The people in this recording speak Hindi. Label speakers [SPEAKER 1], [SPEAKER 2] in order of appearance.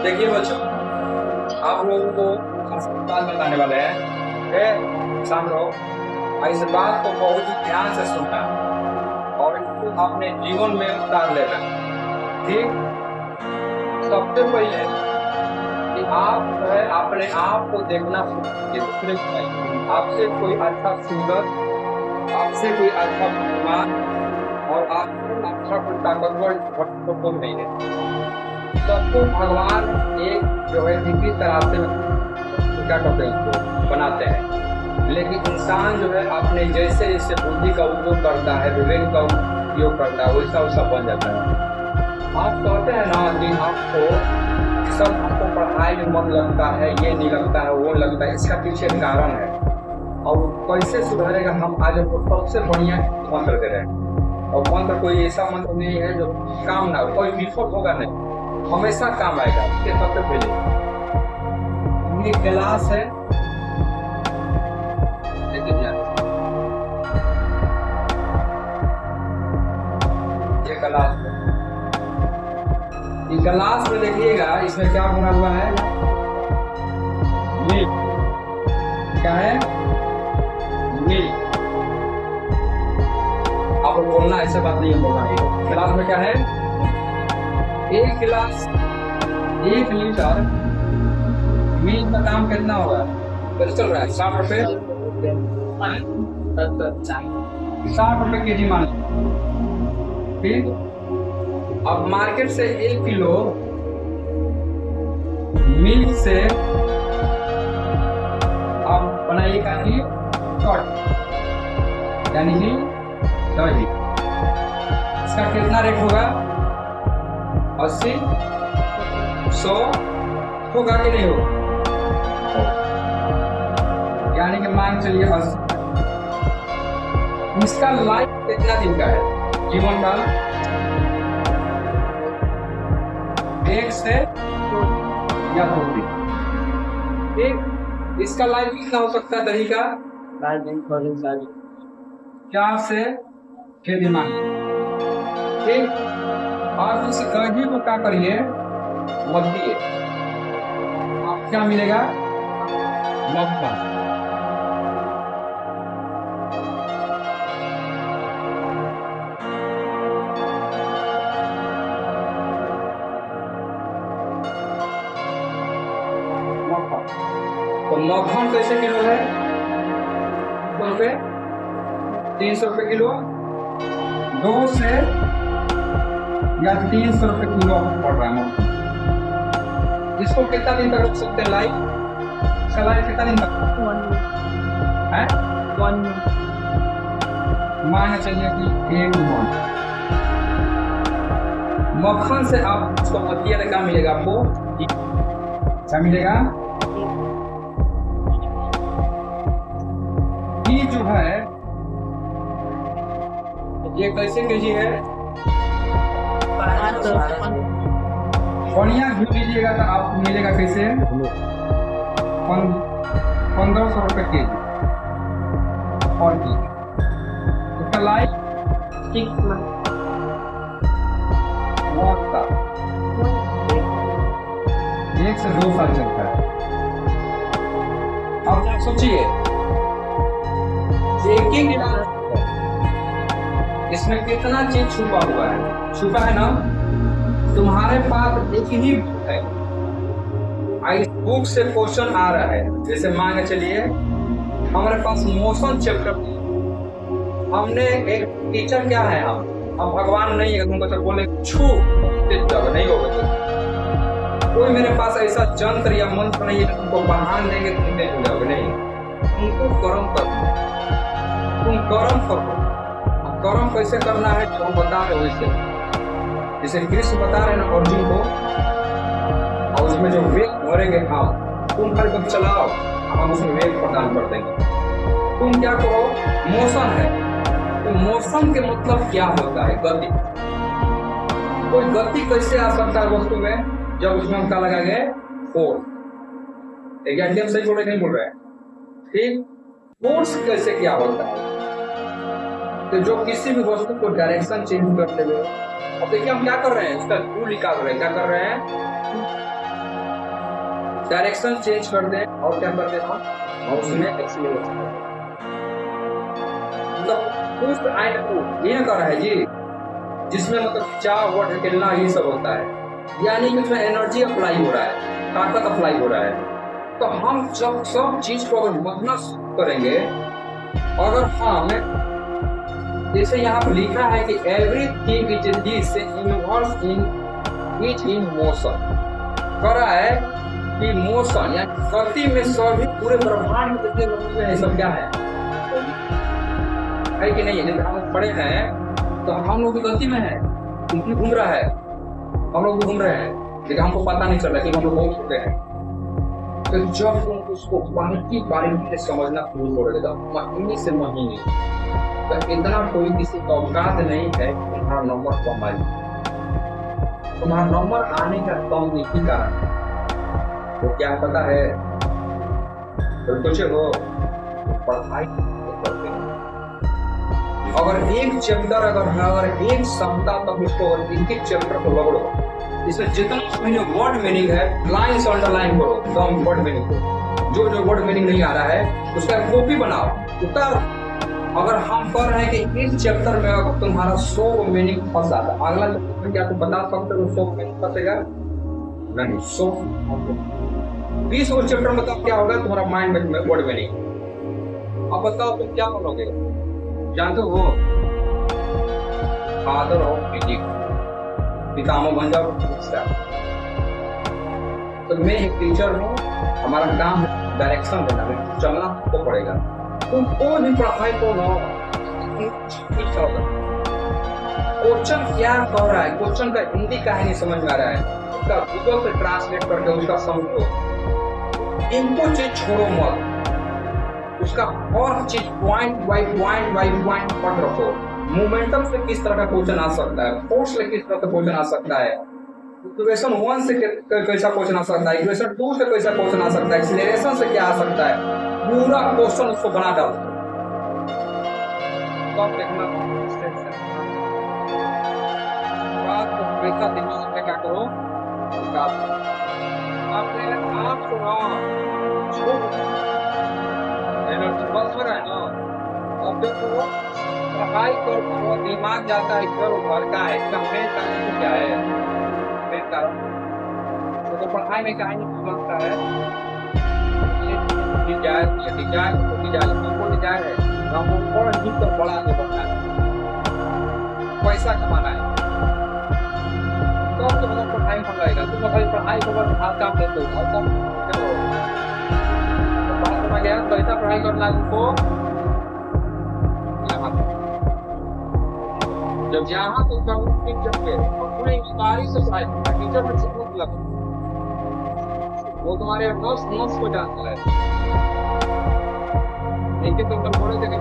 [SPEAKER 1] देखिए बच्चों, आप लोगों को खास बात बताने वाले हैं। शाम लोग इस बात को बहुत ही ध्यान से सुनना और इसको अपने जीवन में उतार लेना। ठीक, सबसे पहले कि आप जो है अपने आप को देखना शुरू कीजिए। दूसरे को नहीं, आपसे कोई अच्छा सिंगर, आपसे कोई अच्छा विद्वान और आपसे अच्छा कोई ताकतवर भक्त को नहीं है। सबको भगवान एक जो है इसी तरह से क्या कहते हैं उसको बनाते हैं, लेकिन इंसान जो है अपने जैसे जैसे बुद्धि का उपयोग करता है, विवेक का उपयोग करता है, वैसा वैसा बन जाता है। आप कहते हैं ना कि आपको पढ़ाई में मन लगता है, ये नहीं लगता है, वो लगता है, इसका पीछे कारण है और कैसे सुधरेगा। हम आज आपको सबसे बढ़िया मंत्र दे रहे हैं और मंत्र कोई ऐसा मंत्र नहीं है जो काम ना हो, कोई विफल होगा नहीं, हमेशा काम आएगा। इसके सबसे पहले ये गिलास है, देखिए ये गिलास है। इस गिलास में देखिएगा इसमें क्या भरा हुआ है, मिल्क। क्या है? मिल्क। आपको बोलना ऐसे बात नहीं है, बोलना है। गिलास में क्या है? एक गिलास 1 लीटर मिल्क का दाम कितना होगा? चल रहा है 60 रुपए, 60 रुपए केजी मान लो। ठीक, अब मार्केट से 1 किलो मिल्क से आप बनाइएगा कि शॉर्ट यानी कि दही। इसका कितना रेट होगा? 80, 100 होगा कि नहीं होगा? यानी कि मान चलिए 80। इसका लाइफ कितना दिन का है? जीवन काल 1 से 2 दिन। एक इसका लाइफ कितना हो सकता है दही का? 4 से 6 दिन मान। ठीक, और उस दही को क्या करिए, मध्य आप क्या मिलेगा? मक्खन। तो मक्खन कैसे किलो है? 100 रुपए, 300 रुपए किलो, 2 से या 300 रुपए किलो पड़ रहा है मक्खन। इसको कितना दिन तक रख सकते हैं लाइफ? इसका लाइफ कितना दिन तक है? 1 मान चलिए कि 1 मंथ। मक्खन से आप इसको मध्य में क्या मिलेगा आपको? क्या मिलेगा? ये जो है ये कैसे केजी है? बढ़िया घी लीजिएगा तो आपको मिलेगा कैसे? 1500 रुपए केजी और घी। इसका लाइफ 6 मंथ, 1 से 2 साल चलता है। अब सोचिए, एक ही गिलास इसमें कितना चीज छुपा हुआ है? छुपा है ना? तुम्हारे पास एक ही बुक है, इस बुक से क्वेश्चन आ रहा है। जैसे मान के चलिए हमारे पास मोशन चैप्टर, हमने एक टीचर क्या है, हम भगवान नहीं है। तुमको तो बोले छू नहीं होगा। कोई मेरे पास ऐसा जंत्र या मंत्र नहीं है तुमको बहान देंगे, तुम नहीं जुड़ोगे। नहीं, तुमको कर्म करो, तुम कर्म करो। कर्म कैसे करना है जो हम बता रहे वैसे, जैसे कृष्ण बता रहे ना अर्जुन को, और उसमें जो वेग भरेंगे आप, तुम हर वक्त चलाओ, हम उसमें वेग प्रदान कर देंगे। तुम क्या करो? मोशन है, तो मोशन के मतलब क्या होता है? गति। कोई गति कैसे आ सकता है वस्तु में? जब उसमें हम क्या लगाएंगे? फोर्स। एकदम सही बोल रहे नहीं बोल रहे? ठीक, फोर्स कैसे क्या होता है? तो जो किसी भी वस्तु को डायरेक्शन चेंज करते हुए, अब देखिए हम क्या कर रहे हैं, इसका टू निकाल रहे हैं। क्या कर रहे हैं? डायरेक्शन चेंज कर दें और क्या कर दें हम उसमें एक्सीलरेशन कर दें। मतलब पुश एंड पुल ये कर रहा है जी, जिसमें मतलब चावट हिलना ये सब होता है, यानी कि उसमें एनर्जी अप्लाई हो रहा है, ताकत अप्लाई हो रहा है। तो हम जब सब चीज को अगर मापना करेंगे, अगर हम जैसे यहाँ पर लिखा है कि everything is this involve in motion, कर रहा है कि मोशन या गति में सभी पूरे ब्रह्मांड में जितने लोग हैं सब क्या है कि नहीं है। हम पढ़े हैं तो हम लोग भी गति में है, क्योंकि घूम रहा है, हम लोग भी घूम रहे हैं, लेकिन हमको पता नहीं चल रहा कि हम लोग बहुत छोटे हैं। तो जब तुम उसको बारीकी से समझना शुरू करोगे महीने से महीने, तो इतना कोई किसी का औकात नहीं है कि तुम्हारा नंबर कम आए। तुम्हारा नंबर आने का कम एक ही कारण है, तो क्या पता है, तो कुछ हो पढ़ाई करते हैं। अगर एक चैप्टर अगर एक सप्ताह तक उसको एक चैप्टर को पकड़ो, इसमें जितना वर्ड मीनिंग है लाइन से अंडरलाइन करो, एकदम वर्ड मीनिंग को, जो वर्ड मीनिंग नहीं आ रहा है उसका कॉपी बनाओ उतर। अगर हम कर रहे हैं कि इस चैप्टर में अगर तुम्हारा 100 मीनिंग फंस जाता, अगला चैप्टर में क्या तुम बता सकते हो 100 मीनिंग फंसेगा नहीं? 100 20 और चैप्टर में तब क्या होगा तुम्हारा माइंड में वर्ड मीनिंग। अब बताओ तुम क्या करोगे? जानते हो फादर ऑफ फिजिक्स, पितामह बन जाओ। तो मैं एक टीचर हूँ, हमारा काम है डायरेक्शन देना, चलना तो पड़ेगा। तुम कोई भी पढ़ाई को लो, क्वेश्चन क्या कह रहा है, क्वेश्चन का हिंदी का नहीं समझ में आ रहा है, उसका गूगल से ट्रांसलेट करके उसका समझो। इनको चीज छोड़ो मत, उसका और चीज पॉइंट बाय पॉइंट पढ़ रखो। मोमेंटम से किस तरह का क्वेश्चन आ सकता है, फोर्स से किस तरह का क्वेश्चन आ सकता है, इक्वेशन 1 से कैसा क्वेश्चन आ सकता है, इक्वेशन 2 से कैसा क्वेश्चन आ सकता है, एक्सीलरेशन से क्या आ सकता है, पूरा क्वेश्चन उसको बना डालो। तो आप देखना बात को हमेशा दिमाग में क्या करो, आप एनर्जी बस हो रहा है ना। अब देखो पढ़ाई कर दिमाग जाता है इधर उधर का है, इसका मेन कारण क्या है? मेन कारण तो पढ़ाई में क्या नहीं लगता है, डिजाइन है हमको तो बड़ा नहीं बनना है, पैसा कमाना है। तो मतलब पढ़ाई में लगेगा, तुम भाई पढ़ाई को बस हाथ काम देते हो, हाथ काम गया पैसा पढ़ाई करना को जब यहाँ तो पूरे ईमानदारी से पढ़ाई टीचर में शिक्षक लगा, वो तुम्हारे नस को जानता है। लेकिन तुम बोले थे कि